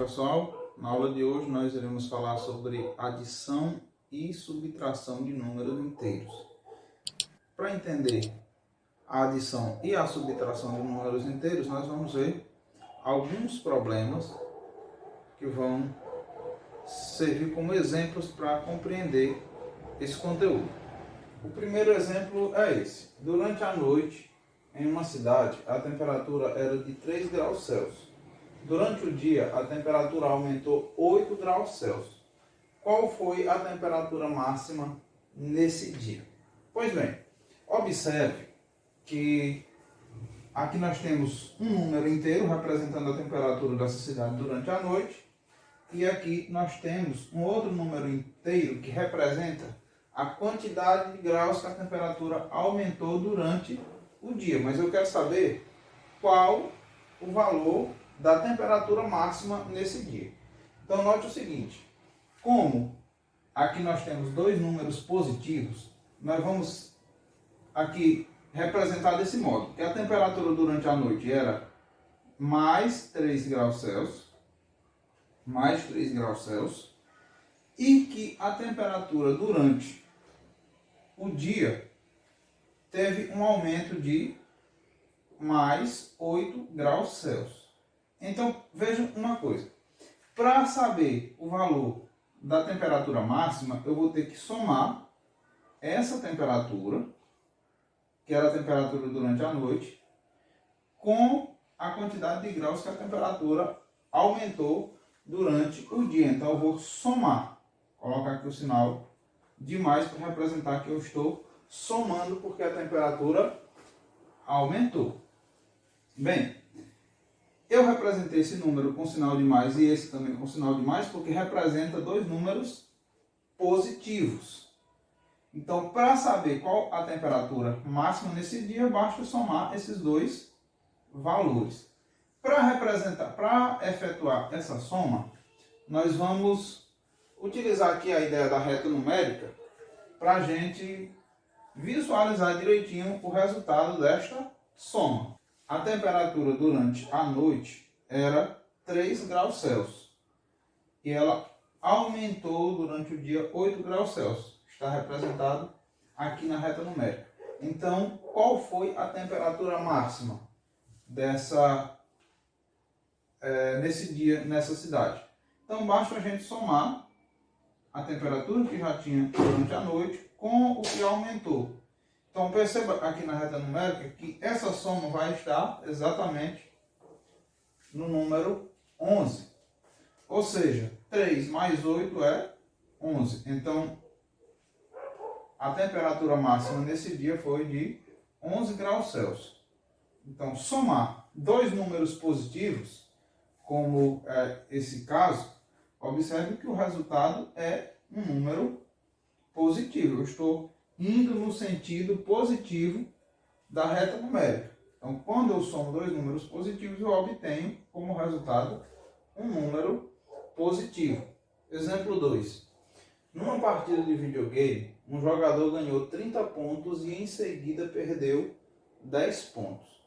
pessoal, na aula de hoje nós iremos falar sobre adição e subtração de números inteiros. Para entender a adição e a subtração de números inteiros, nós vamos ver alguns problemas que vão servir como exemplos para compreender esse conteúdo. O primeiro exemplo é esse. Durante a noite, em uma cidade, a temperatura era de 3 graus Celsius. Durante o dia, a temperatura aumentou 8 graus Celsius. Qual foi a temperatura máxima nesse dia? Pois bem, observe que aqui nós temos um número inteiro representando a temperatura dessa cidade durante a noite. E aqui nós temos um outro número inteiro que representa a quantidade de graus que a temperatura aumentou durante o dia. Mas eu quero saber qual o valor da temperatura máxima nesse dia. Então note o seguinte, como aqui nós temos dois números positivos, nós vamos aqui representar desse modo, que a temperatura durante a noite era mais 3 graus Celsius, e que a temperatura durante o dia teve um aumento de mais 8 graus Celsius. Então, vejam uma coisa. Para saber o valor da temperatura máxima, eu vou ter que somar essa temperatura, que era a temperatura durante a noite, com a quantidade de graus que a temperatura aumentou durante o dia. Então, eu vou somar. Colocar aqui o sinal de mais para representar que eu estou somando porque a temperatura aumentou. Bem, eu representei esse número com sinal de mais e esse também com sinal de mais porque representa dois números positivos. Então, para saber qual a temperatura máxima nesse dia, basta somar esses dois valores. Para efetuar essa soma, nós vamos utilizar aqui a ideia da reta numérica para a gente visualizar direitinho o resultado desta soma. A temperatura durante a noite era 3 graus Celsius e ela aumentou durante o dia 8 graus Celsius. Está representado aqui na reta numérica. Então, qual foi a temperatura máxima nesse dia, nessa cidade? Então, basta a gente somar a temperatura que já tinha durante a noite com o que aumentou. Então, perceba aqui na reta numérica que essa soma vai estar exatamente no número 11. Ou seja, 3 mais 8 é 11. Então, a temperatura máxima nesse dia foi de 11 graus Celsius. Então, somar dois números positivos, como é esse caso, observe que o resultado é um número positivo. Eu estou indo no sentido positivo da reta numérica. Então, quando eu somo dois números positivos, eu obtenho como resultado um número positivo. Exemplo 2. Numa partida de videogame, um jogador ganhou 30 pontos e em seguida perdeu 10 pontos.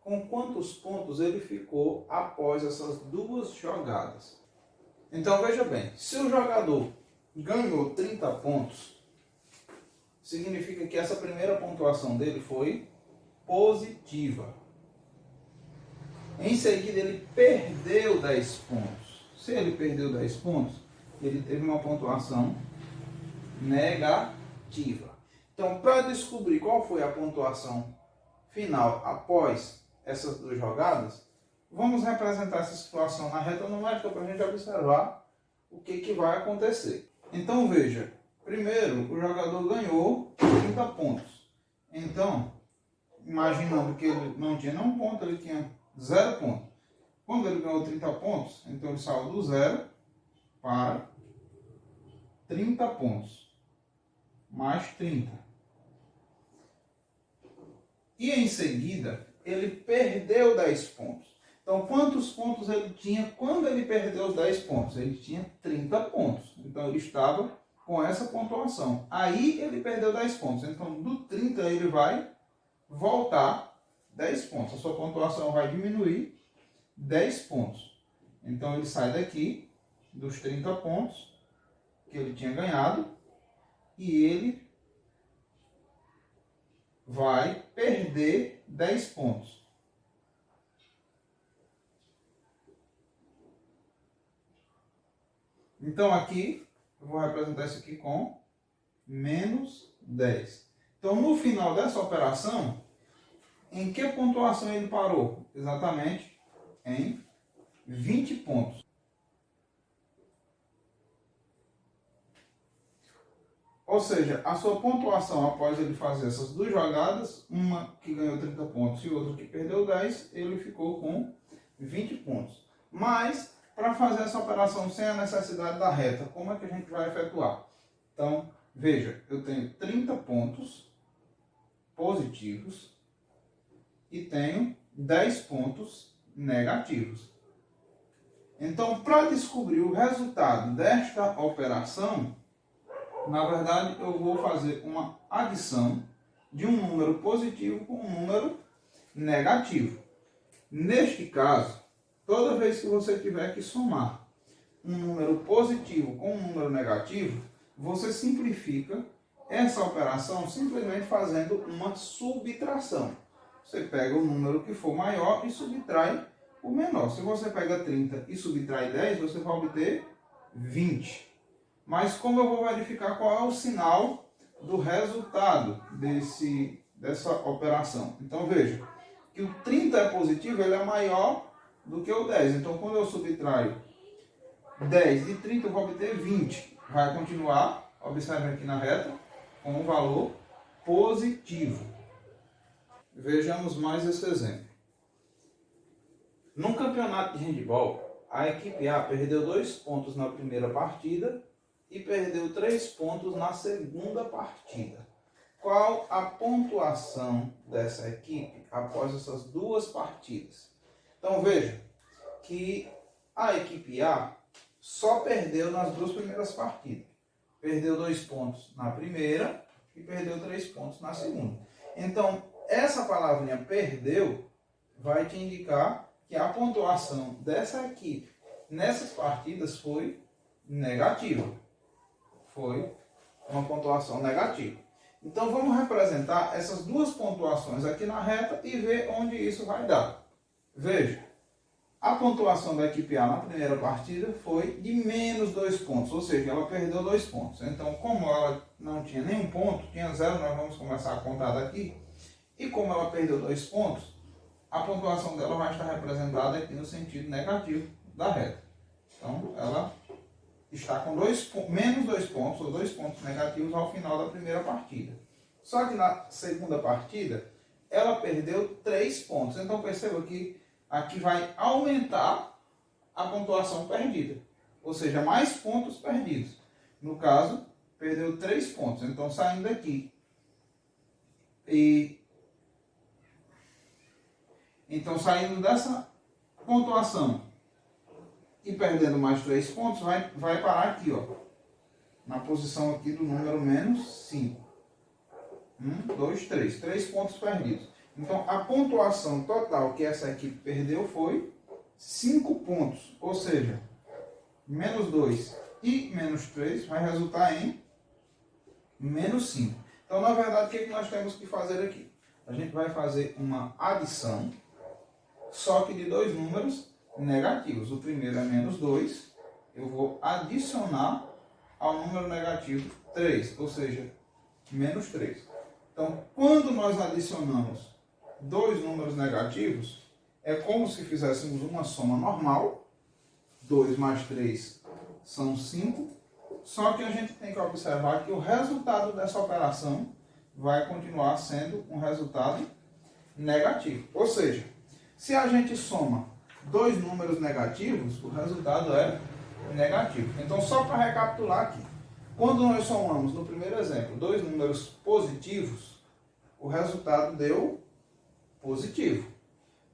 Com quantos pontos ele ficou após essas duas jogadas? Então, veja bem, se o jogador ganhou 30 pontos, significa que essa primeira pontuação dele foi positiva. Em seguida, ele perdeu 10 pontos. Se ele perdeu 10 pontos, ele teve uma pontuação negativa. Então, para descobrir qual foi a pontuação final após essas duas jogadas, vamos representar essa situação na reta numérica para a gente observar o que vai acontecer. Então, veja. Primeiro, o jogador ganhou 30 pontos. Então, imaginando que ele não tinha nenhum ponto, ele tinha 0 pontos. Quando ele ganhou 30 pontos, então ele saiu do 0 para 30 pontos. Mais 30. E em seguida, ele perdeu 10 pontos. Então, quantos pontos ele tinha quando ele perdeu os 10 pontos? Ele tinha 30 pontos. Então, ele estava com essa pontuação. Aí ele perdeu 10 pontos. Então, do 30 ele vai voltar 10 pontos. A sua pontuação vai diminuir 10 pontos. Então ele sai daqui dos 30 pontos que ele tinha ganhado e ele vai perder 10 pontos. Então aqui, eu vou representar isso aqui com menos 10. Então no final dessa operação, em que pontuação ele parou? Exatamente em 20 pontos. Ou seja, a sua pontuação após ele fazer essas duas jogadas, uma que ganhou 30 pontos e outra que perdeu 10, ele ficou com 20 pontos. Mas, para fazer essa operação sem a necessidade da reta, como é que a gente vai efetuar? Então, veja, eu tenho 30 pontos positivos e tenho 10 pontos negativos. Então, para descobrir o resultado desta operação, na verdade, eu vou fazer uma adição de um número positivo com um número negativo. Neste caso, toda vez que você tiver que somar um número positivo com um número negativo, você simplifica essa operação simplesmente fazendo uma subtração. Você pega o número que for maior e subtrai o menor. Se você pega 30 e subtrai 10, você vai obter 20. Mas como eu vou verificar qual é o sinal do resultado dessa operação? Então veja, que o 30 é positivo, ele é maior do que o 10. Então quando eu subtraio 10 de 30, eu vou obter 20. Vai continuar, observe aqui na reta, com um valor positivo. Vejamos mais esse exemplo. Num campeonato de handebol, a equipe A perdeu 2 pontos na primeira partida e perdeu 3 pontos na segunda partida. Qual a pontuação dessa equipe após essas duas partidas? Então veja que a equipe A só perdeu nas duas primeiras partidas. Perdeu 2 pontos na primeira e perdeu 3 pontos na segunda. Então, essa palavrinha perdeu vai te indicar que a pontuação dessa equipe nessas partidas foi negativa. Foi uma pontuação negativa. Então vamos representar essas duas pontuações aqui na reta e ver onde isso vai dar. Veja, a pontuação da equipe A na primeira partida foi de menos 2 pontos, ou seja, ela perdeu 2 pontos. Então, como ela não tinha nenhum ponto, tinha 0, nós vamos começar a contar daqui. E como ela perdeu 2 pontos, a pontuação dela vai estar representada aqui no sentido negativo da reta. Então, ela está com menos 2 pontos, ou 2 pontos negativos ao final da primeira partida. Só que na segunda partida, ela perdeu 3 pontos. Então perceba que aqui vai aumentar a pontuação perdida. Ou seja, mais pontos perdidos. No caso, perdeu 3 pontos. Então saindo daqui. Então saindo dessa pontuação e perdendo mais 3 pontos, vai parar aqui, ó, na posição aqui do número menos 5. 1, 2, 3. 3 pontos perdidos. Então, a pontuação total que essa equipe perdeu foi 5 pontos. Ou seja, menos 2 e menos 3 vai resultar em menos 5. Então, na verdade, o que nós temos que fazer aqui? A gente vai fazer uma adição, só que de dois números negativos. O primeiro é menos 2, eu vou adicionar ao número negativo 3, ou seja, menos 3. Então, quando nós adicionamos dois números negativos, é como se fizéssemos uma soma normal. 2 mais 3 são 5, só que a gente tem que observar que o resultado dessa operação vai continuar sendo um resultado negativo. Ou seja, se a gente soma dois números negativos, o resultado é negativo. Então, só para recapitular aqui, quando nós somamos, no primeiro exemplo, dois números positivos, o resultado deu positivo.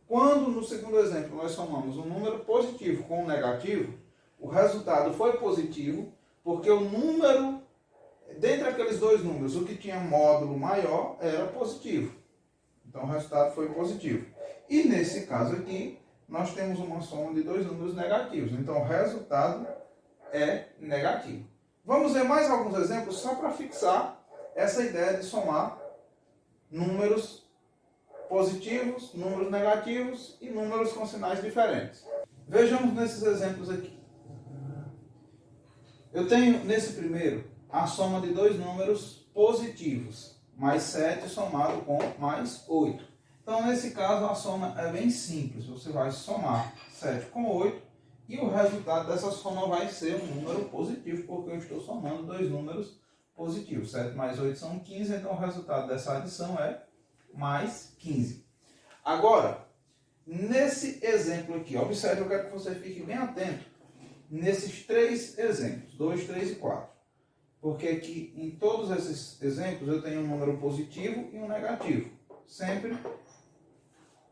Quando, no segundo exemplo, nós somamos um número positivo com um negativo, o resultado foi positivo, porque o número, dentre aqueles dois números, o que tinha módulo maior era positivo. Então, o resultado foi positivo. E nesse caso aqui, nós temos uma soma de dois números negativos. Então, o resultado é negativo. Vamos ver mais alguns exemplos só para fixar essa ideia de somar números positivos, números negativos e números com sinais diferentes. Vejamos nesses exemplos aqui. Eu tenho, nesse primeiro, a soma de dois números positivos, mais 7 somado com mais 8. Então, nesse caso, a soma é bem simples. Você vai somar 7 com 8 e o resultado dessa soma vai ser um número positivo, porque eu estou somando dois números positivos. 7 mais 8 são 15, então o resultado dessa adição é mais 15. Agora, nesse exemplo aqui, observe, eu quero que você fique bem atento nesses três exemplos, 2, 3 e 4. Porque aqui, em todos esses exemplos, eu tenho um número positivo e um negativo. Sempre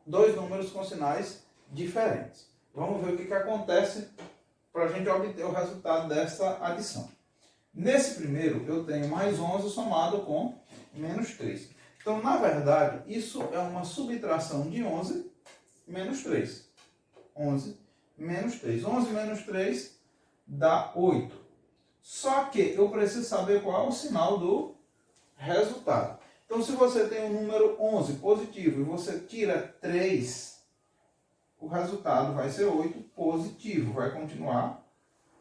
dois números com sinais diferentes. Vamos ver o que acontece para a gente obter o resultado dessa adição. Nesse primeiro, eu tenho mais 11 somado com menos 3. Então, na verdade, isso é uma subtração de 11 menos 3. 11 menos 3. 11 menos 3 dá 8. Só que eu preciso saber qual é o sinal do resultado. Então, se você tem o número 11 positivo e você tira 3, o resultado vai ser 8 positivo. Vai continuar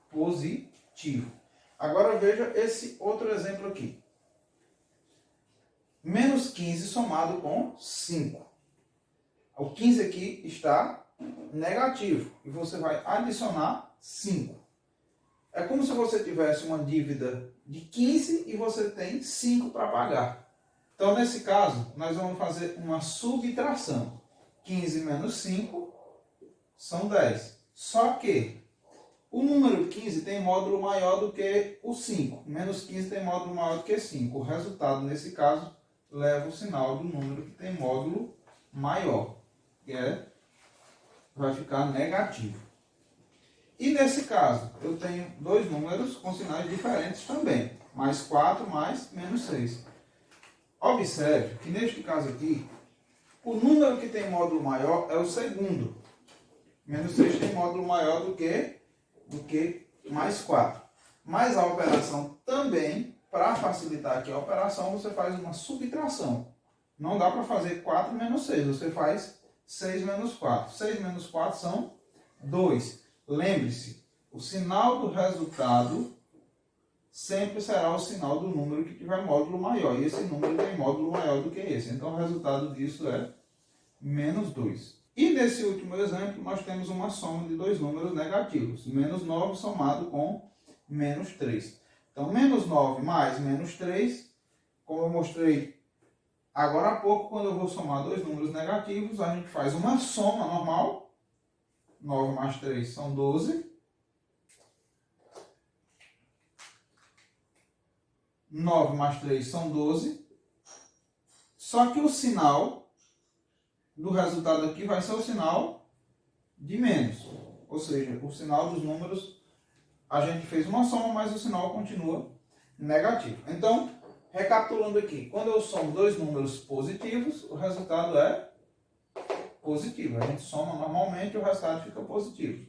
positivo. Agora veja esse outro exemplo aqui. Menos 15 somado com 5. O 15 aqui está negativo. E você vai adicionar 5. É como se você tivesse uma dívida de 15 e você tem 5 para pagar. Então, nesse caso, nós vamos fazer uma subtração. 15 menos 5 são 10. Só que o número 15 tem módulo maior do que o 5. Menos 15 tem módulo maior do que 5. O resultado, nesse caso, leva o sinal do número que tem módulo maior. Que vai ficar negativo. E nesse caso, eu tenho dois números com sinais diferentes também. Mais 4, mais menos 6. Observe que neste caso aqui, o número que tem módulo maior é o segundo. Menos 6 tem módulo maior do que mais 4. Mas a operação também, para facilitar aqui a operação, você faz uma subtração. Não dá para fazer 4 menos 6. Você faz 6 menos 4. 6 menos 4 são 2. Lembre-se, o sinal do resultado sempre será o sinal do número que tiver módulo maior. E esse número tem módulo maior do que esse. Então, o resultado disso é menos 2. E nesse último exemplo, nós temos uma soma de dois números negativos. Menos 9 somado com menos 3. Então, menos 9 mais menos 3, como eu mostrei agora há pouco, quando eu vou somar dois números negativos, a gente faz uma soma normal. 9 mais 3 são 12. 9 mais 3 são 12. Só que o sinal do resultado aqui vai ser o sinal de menos. Ou seja, o sinal dos números, a gente fez uma soma, mas o sinal continua negativo. Então, recapitulando aqui, quando eu somo dois números positivos, o resultado é positivo. A gente soma normalmente e o resultado fica positivo.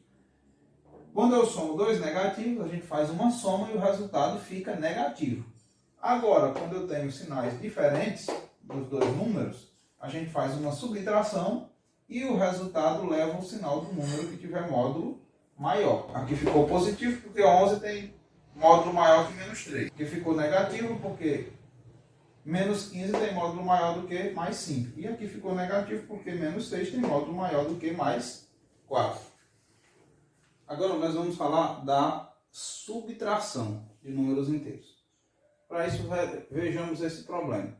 Quando eu somo dois negativos, a gente faz uma soma e o resultado fica negativo. Agora, quando eu tenho sinais diferentes dos dois números, a gente faz uma subtração e o resultado leva o sinal do número que tiver módulo maior. Aqui ficou positivo porque 11 tem módulo maior que menos 3. Aqui ficou negativo porque menos 15 tem módulo maior do que mais 5. E aqui ficou negativo porque menos 6 tem módulo maior do que mais 4. Agora nós vamos falar da subtração de números inteiros. Para isso, vejamos esse problema.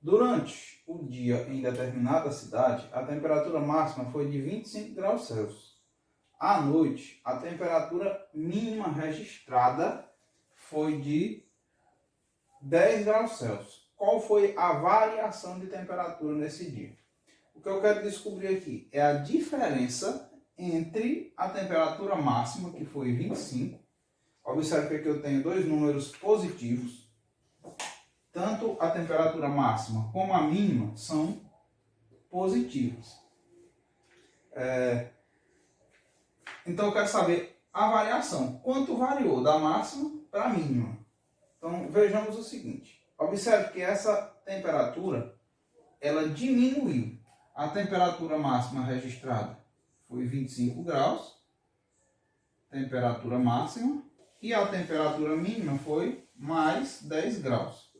Durante o dia em determinada cidade, a temperatura máxima foi de 25 graus Celsius. À noite, a temperatura mínima registrada foi de 10 graus Celsius. Qual foi a variação de temperatura nesse dia? O que eu quero descobrir aqui é a diferença entre a temperatura máxima, que foi 25. Observe que aqui eu tenho dois números positivos. Tanto a temperatura máxima como a mínima são positivas. Então eu quero saber a variação. Quanto variou da máxima para a mínima? Então vejamos o seguinte. Observe que essa temperatura, ela diminuiu. A temperatura máxima registrada foi 25 graus. Temperatura máxima. E a temperatura mínima foi mais 10 graus.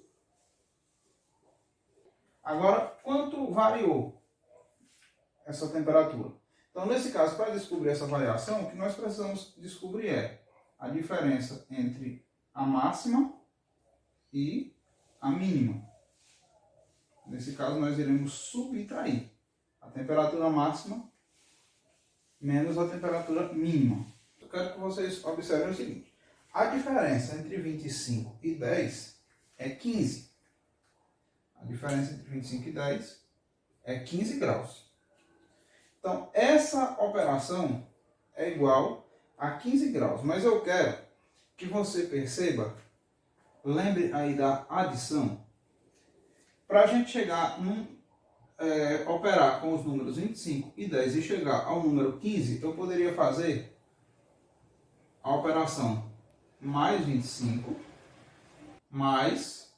Agora, quanto variou essa temperatura? Então, nesse caso, para descobrir essa variação, o que nós precisamos descobrir é a diferença entre a máxima e a mínima. Nesse caso, nós iremos subtrair a temperatura máxima menos a temperatura mínima. Eu quero que vocês observem o seguinte. A diferença entre 25 e 10 é 15. A diferença entre 25 e 10 é 15 graus. Então, essa operação é igual a 15 graus. Mas eu quero que você perceba, lembre aí da adição. Para a gente chegar operar com os números 25 e 10 e chegar ao número 15, eu poderia fazer a operação mais 25 mais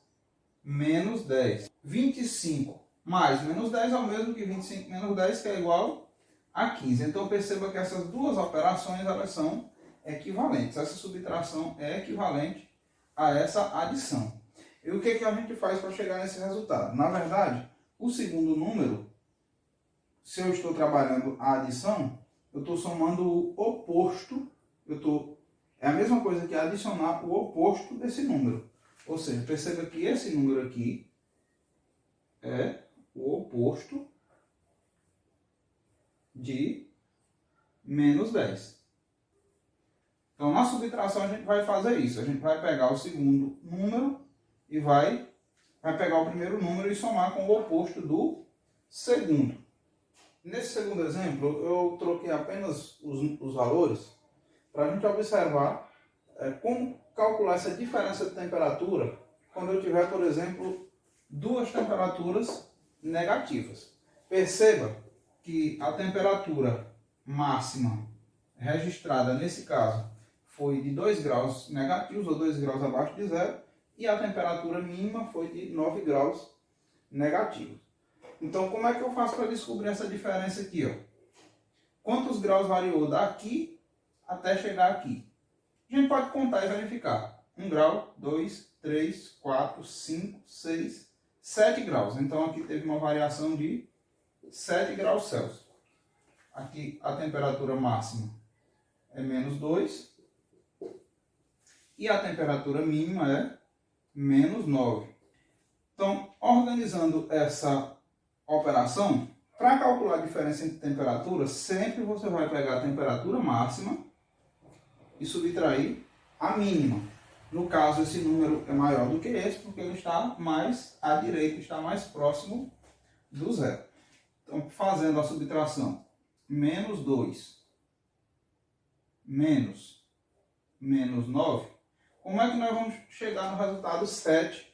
menos 10. 25 mais menos 10 é o mesmo que 25 menos 10, que é igual a 15. Então perceba que essas duas operações elas são equivalentes. Essa subtração é equivalente a essa adição. E o que a gente faz para chegar nesse resultado? Na verdade, o segundo número, se eu estou trabalhando a adição, eu estou somando o oposto. É a mesma coisa que adicionar o oposto desse número. Ou seja, perceba que esse número aqui é o oposto de menos 10. Então, na subtração, a gente vai fazer isso. A gente vai pegar o segundo número e vai pegar o primeiro número e somar com o oposto do segundo. Nesse segundo exemplo, eu troquei apenas os valores para a gente observar como calcular essa diferença de temperatura quando eu tiver, por exemplo, duas temperaturas negativas. Perceba que a temperatura máxima registrada nesse caso foi de 2 graus negativos, ou 2 graus abaixo de zero, e a temperatura mínima foi de 9 graus negativos. Então, como é que eu faço para descobrir essa diferença aqui? Ó? Quantos graus variou daqui até chegar aqui? A gente pode contar e verificar. 1 grau, 2, 3, 4, 5, 6, 7 graus. Então, aqui teve uma variação de 7 graus Celsius. Aqui a temperatura máxima é menos 2. E a temperatura mínima é menos 9. Então, organizando essa operação, para calcular a diferença entre temperaturas, sempre você vai pegar a temperatura máxima e subtrair a mínima. No caso, esse número é maior do que esse, porque ele está mais à direita, está mais próximo do zero. Então, fazendo a subtração, menos 2 menos 9, como é que nós vamos chegar no resultado 7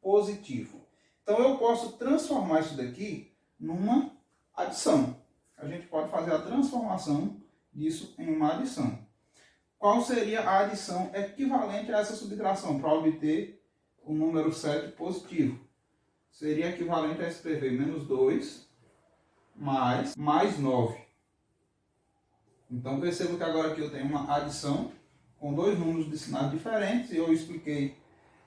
positivo? Então, eu posso transformar isso daqui numa adição. A gente pode fazer a transformação disso em uma adição. Qual seria a adição equivalente a essa subtração para obter o número 7 positivo? Seria equivalente a escrever menos 2 mais 9. Então perceba que agora aqui eu tenho uma adição com dois números de sinais diferentes, e eu expliquei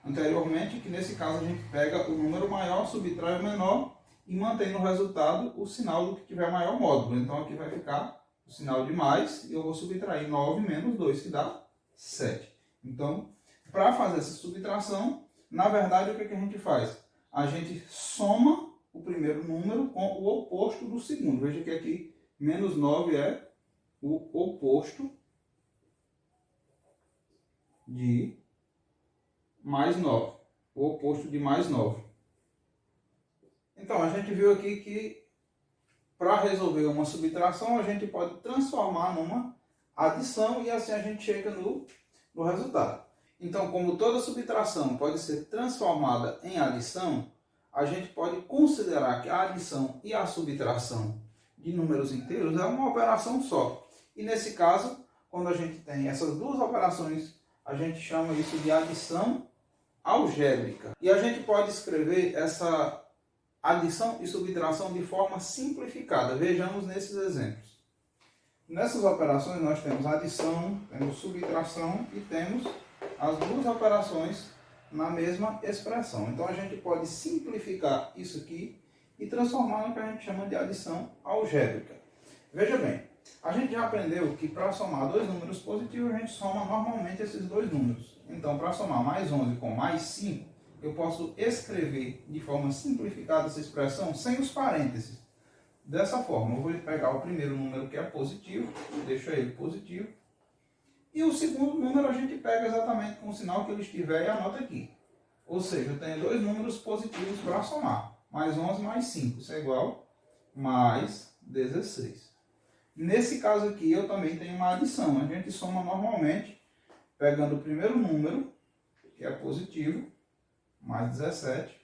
anteriormente que nesse caso a gente pega o número maior, subtrai o menor e mantém no resultado o sinal do que tiver maior módulo. Então aqui vai ficar o sinal de mais e eu vou subtrair 9 menos 2, que dá 7. Então, para fazer essa subtração, na verdade o que a gente faz? A gente soma o primeiro número com o oposto do segundo. Veja que aqui menos 9 é o oposto de mais 9. O oposto de mais 9. Então, a gente viu aqui que para resolver uma subtração, a gente pode transformar numa adição e assim a gente chega no resultado. Então, como toda subtração pode ser transformada em adição, a gente pode considerar que a adição e a subtração de números inteiros é uma operação só. E nesse caso, quando a gente tem essas duas operações, a gente chama isso de adição algébrica. E a gente pode escrever essa adição e subtração de forma simplificada. Vejamos nesses exemplos. Nessas operações nós temos adição, temos subtração e temos as duas operações na mesma expressão. Então a gente pode simplificar isso aqui e transformar no que a gente chama de adição algébrica. Veja bem, a gente já aprendeu que para somar dois números positivos a gente soma normalmente esses dois números. Então para somar mais 11 com mais 5, eu posso escrever de forma simplificada essa expressão sem os parênteses. Dessa forma, eu vou pegar o primeiro número que é positivo, deixo ele positivo, e o segundo número a gente pega exatamente com o sinal que ele estiver e anota aqui. Ou seja, eu tenho dois números positivos para somar. Mais 11 mais 5, isso é igual a mais 16. Nesse caso aqui eu também tenho uma adição. A gente soma normalmente pegando o primeiro número, que é positivo, mais 17.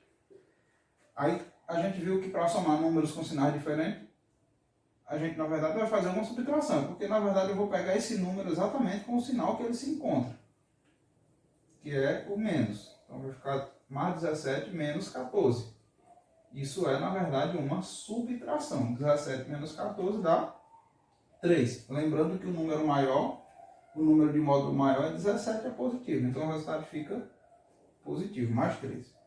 Aí a gente viu que para somar números com sinais diferentes, a gente, na verdade, vai fazer uma subtração, porque, na verdade, eu vou pegar esse número exatamente com o sinal que ele se encontra, que é o menos. Então, vai ficar mais 17 menos 14. Isso é, na verdade, uma subtração. 17 menos 14 dá 3. Lembrando que o número maior, o número de módulo maior é 17, é positivo. Então, o resultado fica positivo, mais 3.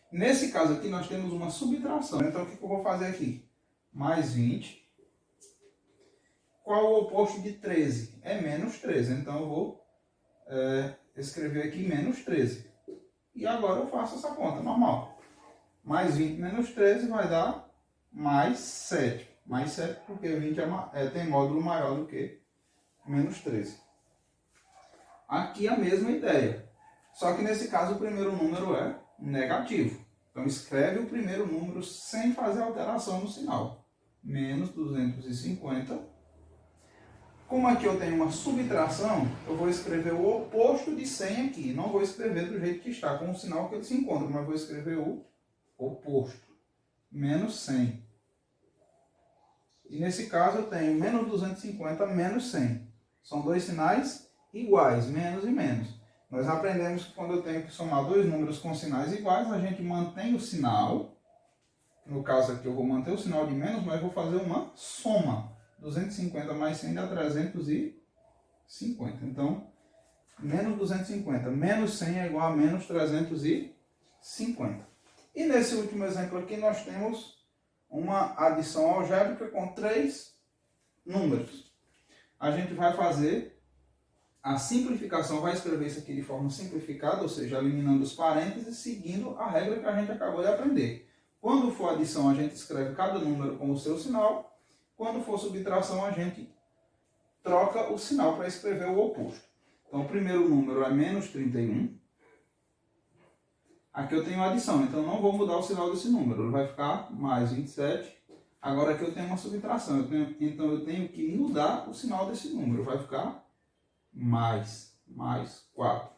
Nesse caso aqui, nós temos uma subtração. Então, o que eu vou fazer aqui? Mais 20. Qual o oposto de 13? É menos 13. Então, eu vou escrever aqui menos 13. E agora eu faço essa conta normal. Mais 20 menos 13 vai dar mais 7. Mais 7 porque 20 tem módulo maior do que menos 13. Aqui a mesma ideia. Só que nesse caso o primeiro número é negativo. Então escreve o primeiro número sem fazer alteração no sinal. Menos 250. Como aqui eu tenho uma subtração, eu vou escrever o oposto de 100 aqui. Não vou escrever do jeito que está, com o sinal que ele se encontra, mas vou escrever o oposto. Menos 100. E nesse caso eu tenho menos 250 menos 100. São dois sinais iguais, menos e menos. Nós aprendemos que quando eu tenho que somar dois números com sinais iguais, a gente mantém o sinal. No caso aqui eu vou manter o sinal de menos, mas vou fazer uma soma. 250 mais 100 dá 350. Então, menos 250 menos 100 é igual a menos 350. E nesse último exemplo aqui nós temos uma adição algébrica com três números. A gente vai fazer a simplificação, vai escrever isso aqui de forma simplificada, ou seja, eliminando os parênteses, seguindo a regra que a gente acabou de aprender. Quando for adição, a gente escreve cada número com o seu sinal. Quando for subtração, a gente troca o sinal para escrever o oposto. Então, o primeiro número é menos 31. Aqui eu tenho adição, então não vou mudar o sinal desse número. Ele vai ficar mais 27. Agora aqui eu tenho uma subtração. Então eu tenho que mudar o sinal desse número. Vai ficar mais 4.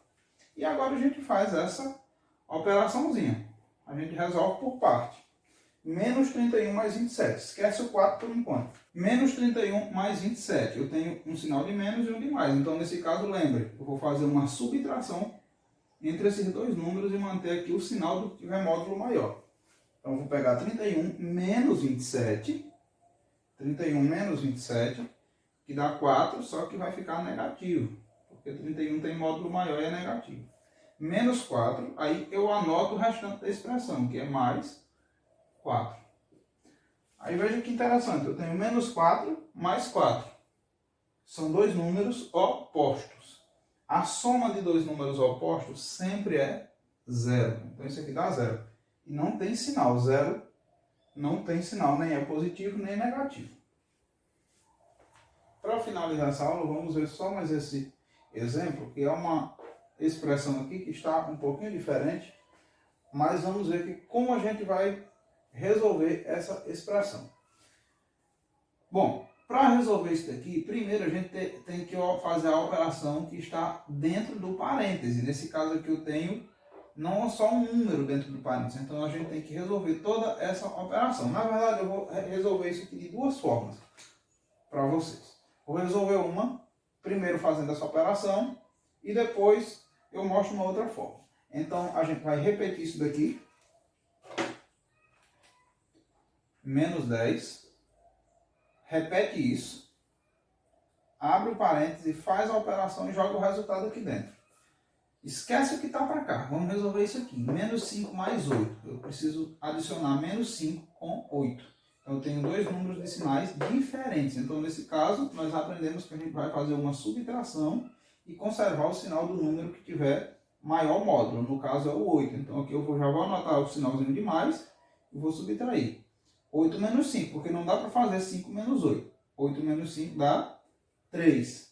E agora a gente faz essa operaçãozinha. A gente resolve por parte. Menos 31 mais 27. Esquece o 4 por enquanto. Menos 31 mais 27. Eu tenho um sinal de menos e um de mais. Então, nesse caso, lembre, eu vou fazer uma subtração entre esses dois números e manter aqui o sinal do que tiver módulo maior. Então, eu vou pegar 31 menos 27. 31 menos 27, que dá 4, só que vai ficar negativo. Porque 31 tem módulo maior e é negativo. Menos 4, aí eu anoto o restante da expressão, que é mais 4. Aí veja que interessante, eu tenho menos 4 mais 4. São dois números opostos. A soma de dois números opostos sempre é 0. Então isso aqui dá 0. E não tem sinal. 0 não tem sinal, nem é positivo nem negativo. Para finalizar essa aula, vamos ver só mais esse exemplo, que é uma expressão aqui que está um pouquinho diferente, mas vamos ver que como a gente vai resolver essa expressão. Bom, para resolver isso daqui, primeiro a gente tem que fazer a operação que está dentro do parêntese. Nesse caso aqui eu tenho não é só um número dentro do parênteses. Então a gente tem que resolver toda essa operação. Na verdade, eu vou resolver isso aqui de duas formas para vocês. Vou resolver uma, primeiro fazendo essa operação, e depois eu mostro uma outra forma. Então a gente vai repetir isso daqui. Menos 10. Repete isso. Abre o parênteses, faz a operação e joga o resultado aqui dentro. Esquece o que está para cá. Vamos resolver isso aqui. Menos 5 mais 8. Eu preciso adicionar menos 5 com 8. Então eu tenho dois números de sinais diferentes. Então nesse caso, nós aprendemos que a gente vai fazer uma subtração e conservar o sinal do número que tiver maior módulo. No caso é o 8. Então aqui eu já vou anotar o sinalzinho de mais e vou subtrair. 8 menos 5, porque não dá para fazer 5 menos 8. 8 menos 5 dá 3.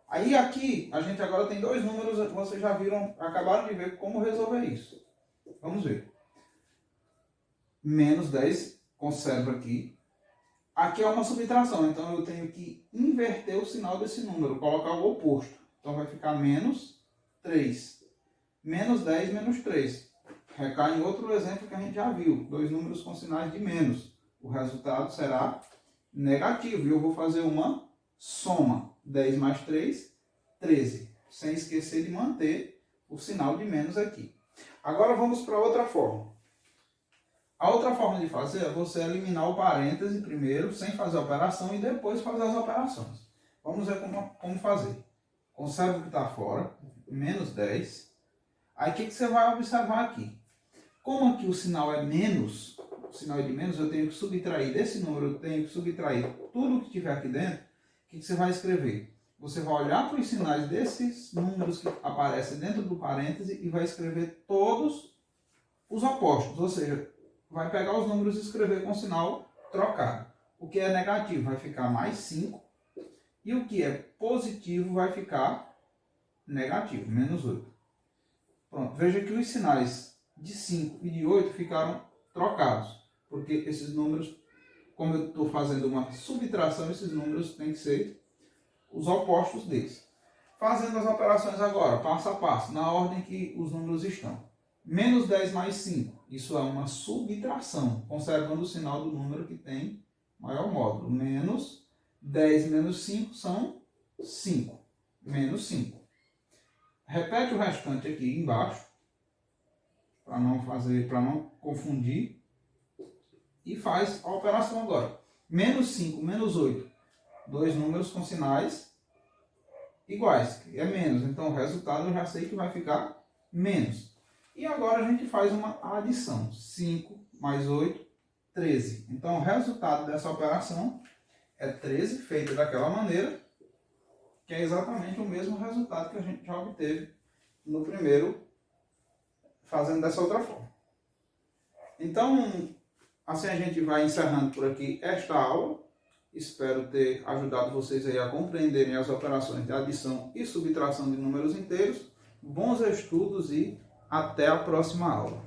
Aí aqui, a gente agora tem dois números, vocês já viram, acabaram de ver como resolver isso. Vamos ver. Menos 10, conserva aqui. Aqui é uma subtração, então eu tenho que inverter o sinal desse número, colocar o oposto. Então vai ficar menos 3. Menos 10 menos 3. Recai em outro exemplo que a gente já viu. Dois números com sinais de menos. O resultado será negativo. E eu vou fazer uma soma. 10 mais 3, 13. Sem esquecer de manter o sinal de menos aqui. Agora vamos para outra forma. A outra forma de fazer é você eliminar o parêntese primeiro, sem fazer a operação, e depois fazer as operações. Vamos ver como fazer. Conserva o que está fora. Menos 10. Aí o que você vai observar aqui? Como aqui o sinal é menos, o sinal é de menos, eu tenho que subtrair desse número, eu tenho que subtrair tudo que tiver aqui dentro. O que você vai escrever? Você vai olhar para os sinais desses números que aparecem dentro do parêntese e vai escrever todos os opostos. Ou seja, vai pegar os números e escrever com sinal trocado. O que é negativo vai ficar mais 5 e o que é positivo vai ficar negativo, menos 8. Pronto, veja que os sinais de 5 e de 8 ficaram trocados, porque esses números, como eu estou fazendo uma subtração, esses números têm que ser os opostos deles. Fazendo as operações agora, passo a passo, na ordem que os números estão. Menos 10 mais 5, isso é uma subtração, conservando o sinal do número que tem maior módulo. Menos 10 menos 5 são 5, menos 5. Repete o restante aqui embaixo, para não confundir, e faz a operação agora. Menos 5, menos 8, dois números com sinais iguais, que é menos, então o resultado eu já sei que vai ficar menos. E agora a gente faz uma adição, 5 mais 8, 13. Então o resultado dessa operação é 13, feita daquela maneira, que é exatamente o mesmo resultado que a gente já obteve no primeiro, fazendo dessa outra forma. Então, assim a gente vai encerrando por aqui esta aula. Espero ter ajudado vocês aí a compreenderem as operações de adição e subtração de números inteiros. Bons estudos e até a próxima aula.